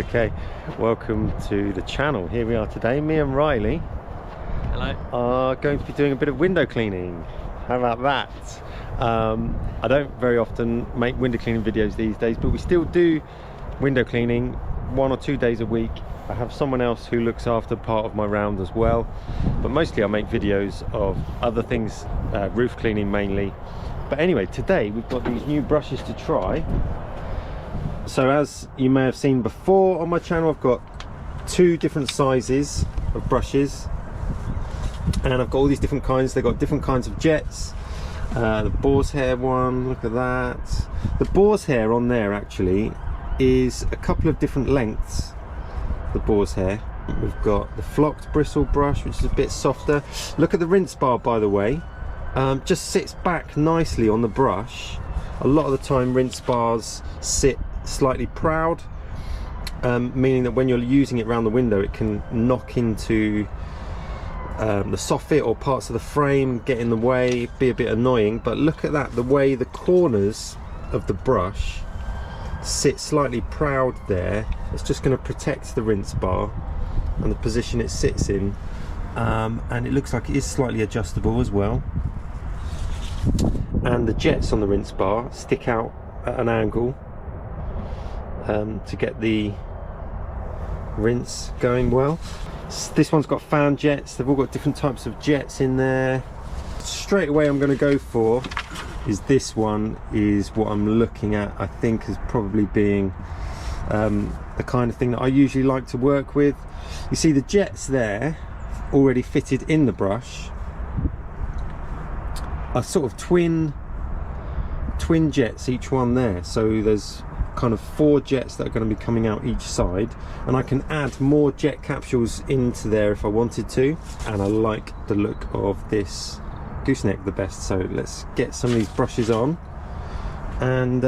Okay, welcome to the channel. Here we are today. Me and Riley are going to be doing a bit of window cleaning. How about that? I don't very often make window cleaning videos these days, but we still do window cleaning 1 or 2 days a week. I have someone else who looks after part of my round as well, but mostly I make videos of other things, roof cleaning mainly. But anyway, today we've got these new brushes to try. So as you may have seen before on my channel, I've got 2 different sizes of brushes, and I've got all these different kinds. They've got different kinds of jets. The boar's hair one, look at that. The boar's hair on there actually is a couple of different lengths. The boar's hair. We've got the flocked bristle brush, which is a bit softer. Look at the rinse bar, by the way. Just sits back nicely on the brush. A lot of the time rinse bars sit slightly proud, meaning that when you're using it around the window it can knock into the soffit or parts of the frame, get in the way, be a bit annoying. But look at that, the way the corners of the brush sit slightly proud there. It's just going to protect the rinse bar and the position it sits in, and it looks like it is slightly adjustable as well. And the jets on the rinse bar stick out at an angle to get the rinse going well. This one's got fan jets. They've all got different types of jets in there. Straight away I'm going to go for is this one, is what I'm looking at, I think, as probably being the kind of thing that I usually like to work with. You see the jets there already fitted in the brush are sort of twin jets, each one there. So there's kind of 4 jets that are going to be coming out each side, and I can add more jet capsules into there if I wanted to. And I like the look of this gooseneck the best, so let's get some of these brushes on, and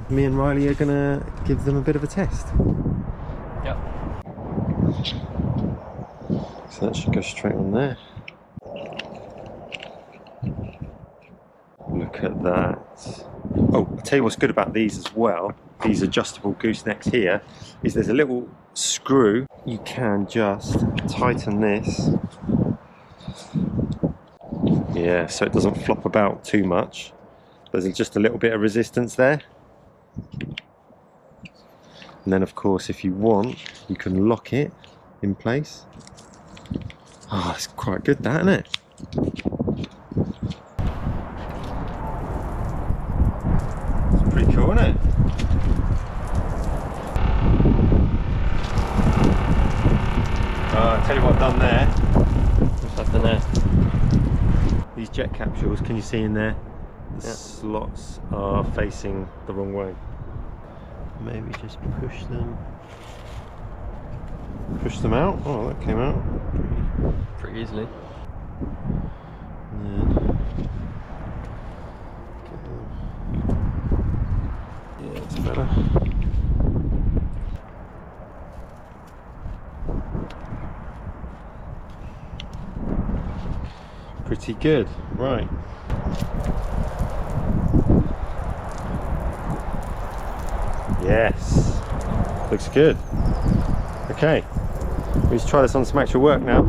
me and Riley are gonna give them a bit of a test. Yep. So that should go straight on there. Look at that. Oh, I'll tell you what's good about these as well, these adjustable goosenecks here, is there's a little screw. You can just tighten this. Yeah, so it doesn't flop about too much. There's just a little bit of resistance there. And then of course, if you want, you can lock it in place. Oh, it's quite good, that, isn't it? It's pretty cool, isn't it? I'll tell you what I've done there. What's that done there? These jet capsules, can you see in there? The slots are facing the wrong way. Maybe just push them out. Oh, that came out Pretty easily. Yeah, it's better. Pretty good, right. Yes, looks good. Okay, let's try this on some actual work now.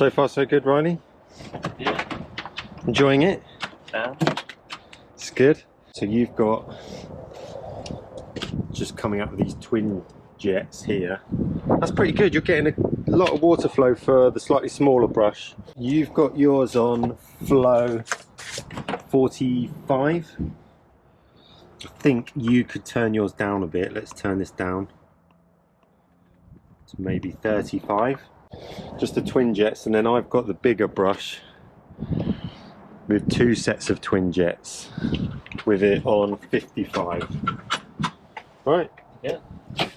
So far so good, Riley? Yeah. Enjoying it? Yeah. It's good. So you've got just coming up with these twin jets here. That's pretty good. You're getting a lot of water flow for the slightly smaller brush. You've got yours on flow 45. I think you could turn yours down a bit. Let's turn this down to maybe 35. Just the twin jets, and then I've got the bigger brush with 2 sets of twin jets with it on 55. Right? Yeah.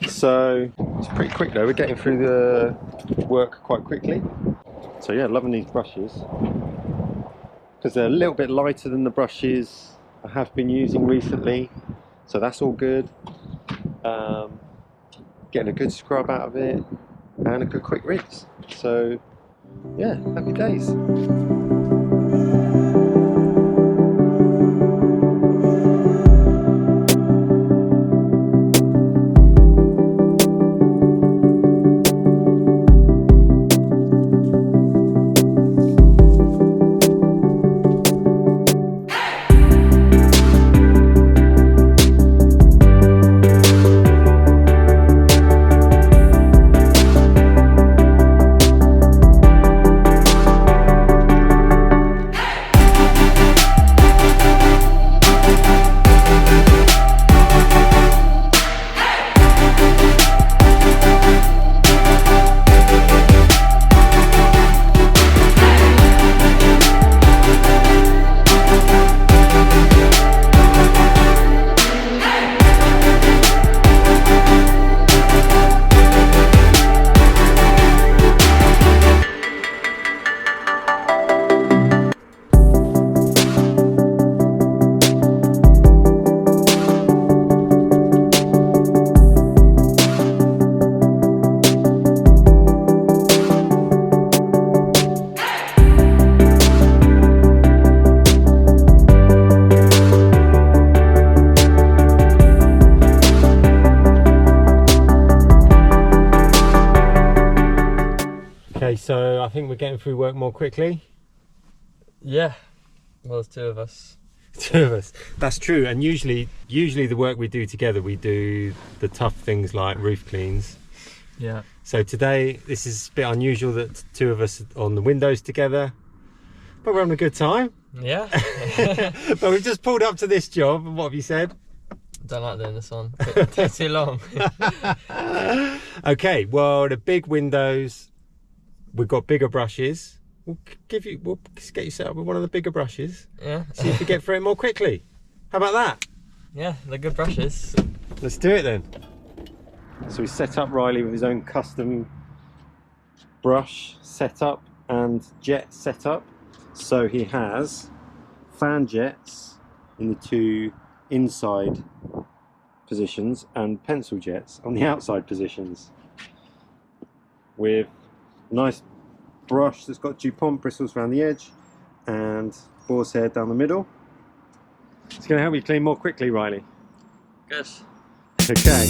So it's pretty quick though. We're getting through the work quite quickly. So yeah, loving these brushes because they're a little bit lighter than the brushes I have been using recently. So that's all good. Getting a good scrub out of it and a good quick rinse. So yeah, happy days. Okay, so I think we're getting through work more quickly. Yeah. Well, there's 2 of us. 2 of us. That's true. And usually the work we do together, we do the tough things like roof cleans. Yeah. So today, this is a bit unusual that 2 of us are on the windows together, but we're having a good time. Yeah. But we've just pulled up to this job, and what have you said? Don't like doing this one. It takes too long. Okay, well, the big windows, we've got bigger brushes. We'll get you set up with one of the bigger brushes. Yeah. See if we get through it more quickly. How about that? Yeah, they're good brushes. Let's do it then. So we set up Riley with his own custom brush setup and jet setup. So he has fan jets in the 2 inside positions and pencil jets on the outside positions with a nice brush that's got DuPont bristles around the edge and boar's hair down the middle. It's going to help you clean more quickly, Riley. Good. Okay.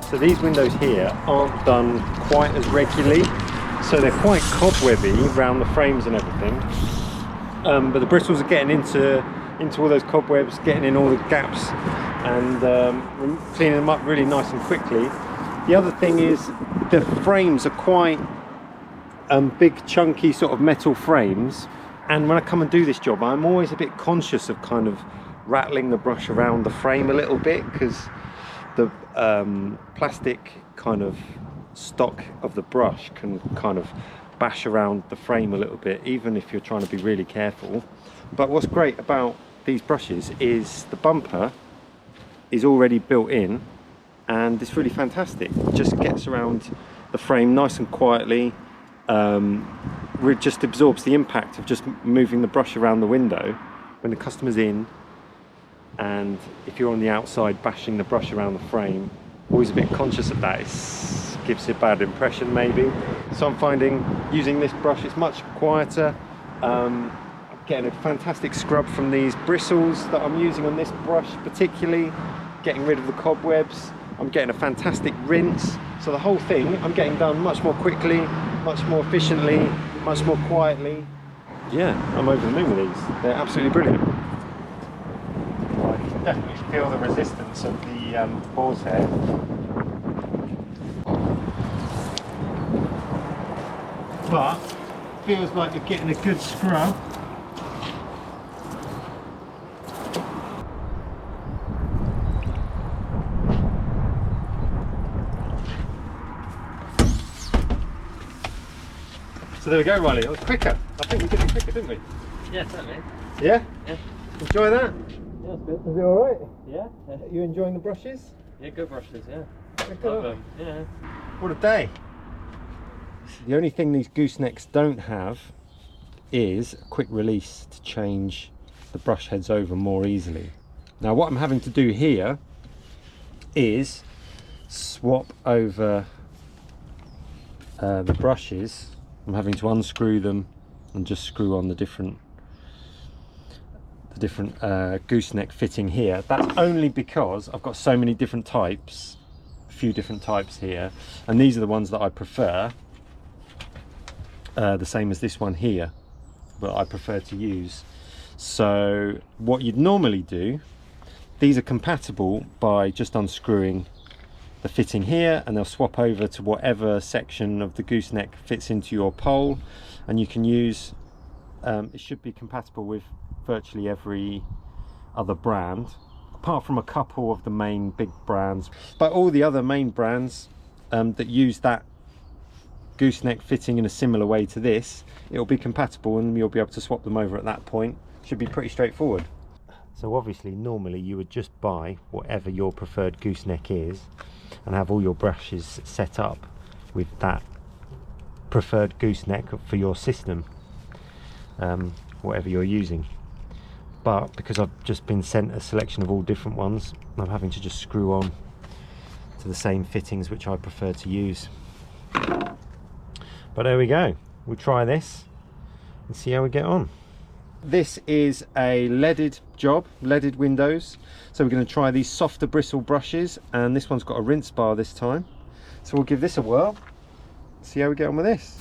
So these windows here aren't done quite as regularly, so they're quite cobwebby around the frames and everything. But the bristles are getting into all those cobwebs, getting in all the gaps, and cleaning them up really nice and quickly. The other thing is the frames are quite big, chunky sort of metal frames, and when I come and do this job, I'm always a bit conscious of kind of rattling the brush around the frame a little bit, because the plastic kind of stock of the brush can kind of bash around the frame a little bit, even if you're trying to be really careful. But what's great about these brushes is the bumper is already built in, and it's really fantastic. It just gets around the frame nice and quietly. It just absorbs the impact of just moving the brush around the window when the customer's in, and if you're on the outside bashing the brush around the frame, always a bit conscious of that. It gives you a bad impression maybe. So I'm finding using this brush is much quieter. I'm getting a fantastic scrub from these bristles that I'm using on this brush, particularly getting rid of the cobwebs. I'm getting a fantastic rinse. So the whole thing I'm getting done much more quickly, much more efficiently, much more quietly. Yeah, I'm over the moon with these. They're absolutely brilliant. I can definitely feel the resistance of the boar's head. But feels like you're getting a good scrub. So there we go, Riley. It was quicker. I think we did it quicker, didn't we? Yeah, certainly. Yeah? Yeah. Enjoy that? Yeah, it's good. Was it alright? Yeah. You enjoying the brushes? Yeah, good brushes, yeah. Love them. Yeah. What a day. The only thing these goosenecks don't have is a quick release to change the brush heads over more easily. Now what I'm having to do here is swap over the brushes. I'm having to unscrew them and just screw on the different gooseneck fitting here. That's only because I've got so many different types, a few different types here, and these are the ones that I prefer. The same as this one here, but I prefer to use. So what you'd normally do, these are compatible by just unscrewing the fitting here, and they'll swap over to whatever section of the gooseneck fits into your pole, and you can use it should be compatible with virtually every other brand apart from a couple of the main big brands, but all the other main brands that use that gooseneck fitting in a similar way to this, it'll be compatible and you'll be able to swap them over at that point. Should be pretty straightforward. So obviously normally you would just buy whatever your preferred gooseneck is and have all your brushes set up with that preferred gooseneck for your system, whatever you're using. But because I've just been sent a selection of all different ones, I'm having to just screw on to the same fittings which I prefer to use. But there we go, we'll try this and see how we get on. This is a leaded job, leaded windows. So we're going to try these softer bristle brushes, and this one's got a rinse bar this time. So we'll give this a whirl, see how we get on with this.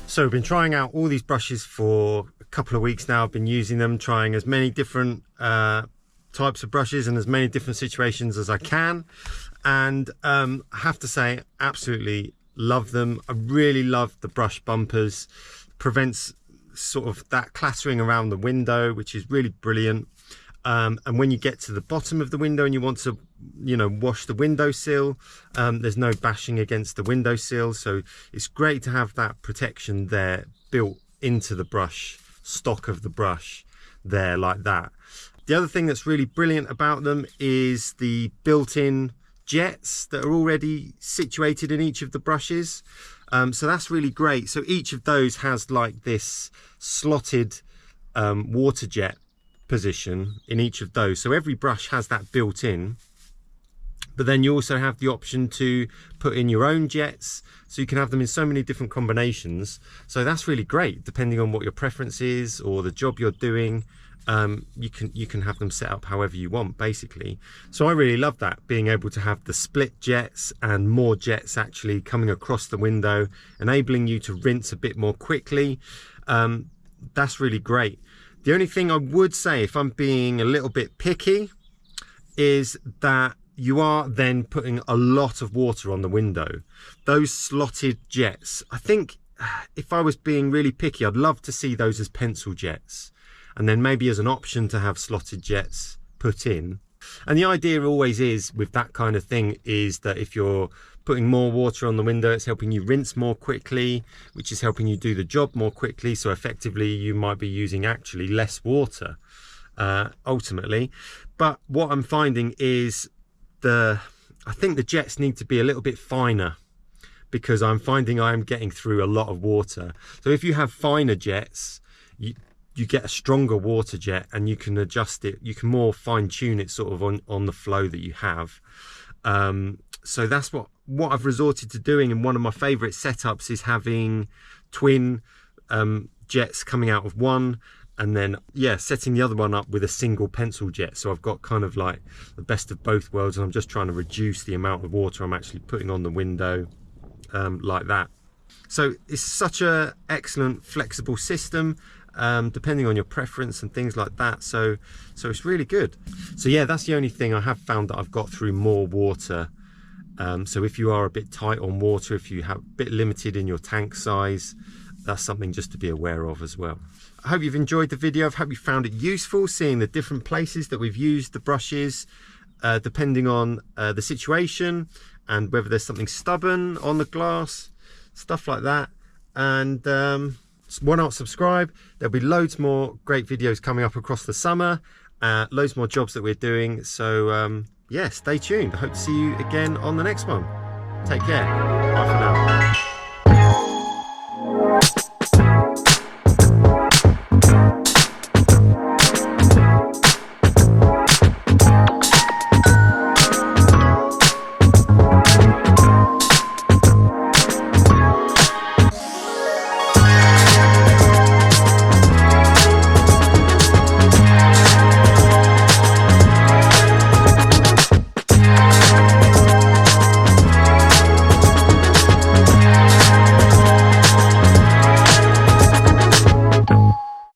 So we've been trying out all these brushes for a couple of weeks now. I've been using them, trying as many different types of brushes and as many different situations as I can. And I have to say, absolutely love them. I really love the brush bumpers. Prevents sort of that clattering around the window, which is really brilliant. And when you get to the bottom of the window and you want to, you know, wash the windowsill, there's no bashing against the windowsill. So it's great to have that protection there built into the brush, stock of the brush there like that. The other thing that's really brilliant about them is the built-in jets that are already situated in each of the brushes. So that's really great. So each of those has like this slotted water jet position in each of those. So every brush has that built in, but then you also have the option to put in your own jets, so you can have them in so many different combinations. So that's really great, depending on what your preference is or the job you're doing. You can have them set up however you want, basically. So I really love that, being able to have the split jets and more jets actually coming across the window, enabling you to rinse a bit more quickly. That's really great. The only thing I would say, if I'm being a little bit picky, is that you are then putting a lot of water on the window. Those slotted jets, I think if I was being really picky, I'd love to see those as pencil jets, and then maybe as an option to have slotted jets put in. And the idea always is with that kind of thing is that if you're putting more water on the window, it's helping you rinse more quickly, which is helping you do the job more quickly. So effectively you might be using actually less water ultimately. But what I'm finding is I think the jets need to be a little bit finer, because I'm finding I'm getting through a lot of water. So if you have finer jets, you get a stronger water jet, and you can adjust it, you can more fine tune it sort of on the flow that you have. So that's what I've resorted to doing, and one of my favorite setups is having twin jets coming out of one, and then setting the other one up with a single pencil jet. So I've got kind of like the best of both worlds, and I'm just trying to reduce the amount of water I'm actually putting on the window like that. So it's such a excellent flexible system, depending on your preference and things like that. So it's really good. So yeah, that's the only thing I have found that I've got through more water. So if you are a bit tight on water, if you have a bit limited in your tank size, that's something just to be aware of as well. I hope you've enjoyed the video. I hope you found it useful, seeing the different places that we've used the brushes, depending on the situation and whether there's something stubborn on the glass, stuff like that. And why not subscribe? There'll be loads more great videos coming up across the summer, loads more jobs that we're doing. So yeah, stay tuned. I hope to see you again on the next one. Take care. Bye for now.